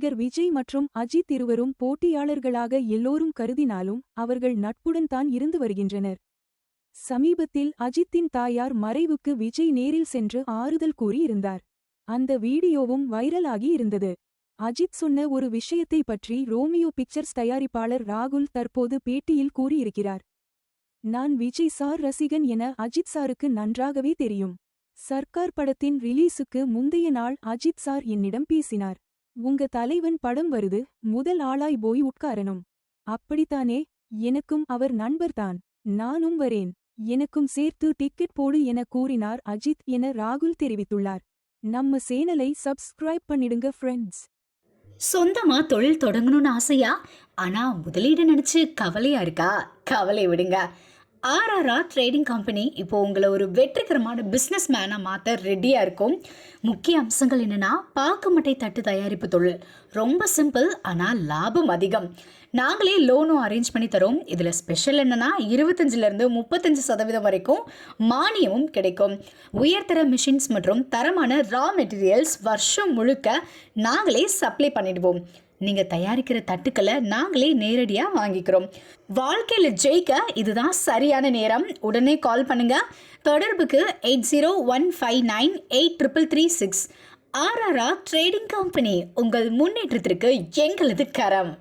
நடிகர் விஜய் மற்றும் அஜித் இருவரும் போட்டியாளர்களாக எல்லோரும் கருதினாலும் அவர்கள் நட்புடன் தான் இருந்து வருகின்றனர். சமீபத்தில் அஜித்தின் தாயார் மறைவுக்கு விஜய் நேரில் சென்று ஆறுதல் கூறியிருந்தார். அந்த வீடியோவும் வைரலாகி இருந்தது. அஜித் சொன்ன ஒரு விஷயத்தை பற்றி ரோமியோ பிக்சர்ஸ் தயாரிப்பாளர் ராகுல் தற்போது பேட்டியில் கூறியிருக்கிறார். நான் விஜய் சார் ரசிகன் என அஜித் சாருக்கு நன்றாகவே தெரியும். சர்க்கார் படத்தின் ரிலீஸுக்கு முந்தைய நாள் அஜித் சார் என்னிடம் பேசினார். உங்க தலைவன் படம் வருது, முதல் ஆளாய் போய் உட்காரணும். அப்படித்தானே? எனக்கும் அவர் நண்பர்தான், நானும் வரேன், எனக்கும் சேர்த்து டிக்கெட் போடு என கூறினார் அஜித் என ராகுல் தெரிவித்துள்ளார். நம்ம சேனலை சப்ஸ்கிரைப் பண்ணிடுங்க ஃப்ரெண்ட்ஸ். சொந்தமா தொழில் தொடங்கணும்னு ஆசையா? ஆனா முதலீடு நினைச்சு கவலையா இருக்கா? கவலை விடுங்க. ஆர்ஆர்ஆர் ட்ரேடிங் கம்பெனி இப்போ உங்களை ஒரு வெற்றிகரமான பிஸ்னஸ் மேனாக மாற்ற ரெடியாக இருக்கும். முக்கிய அம்சங்கள் என்னென்னா, பாக்கு மட்டை தட்டு தயாரிப்பு தொழில் ரொம்ப சிம்பிள், ஆனால் லாபம் அதிகம். நாங்களே லோனும் அரேஞ்ச் பண்ணி தரோம். இதில் ஸ்பெஷல் என்னென்னா 25% 35% வரைக்கும் மானியமும் கிடைக்கும். உயர்தர மிஷின்ஸ் மற்றும் தரமான ரா மெட்டீரியல்ஸ் வருஷம் முழுக்க நாங்களே சப்ளை பண்ணிடுவோம். நீங்கள் தயாரிக்கிற தட்டுக்களை நாங்களே நேரடியாக வாங்கிக்கிறோம். வாழ்க்கையில் ஜெயிக்க இதுதான் சரியான நேரம். உடனே கால் பண்ணுங்க. தொடர்புக்கு 8015983336. ஆர்ஆர்ஆர் ட்ரேடிங் கம்பெனி, உங்கள் முன்னேற்றத்திற்கு எங்களது கரம்.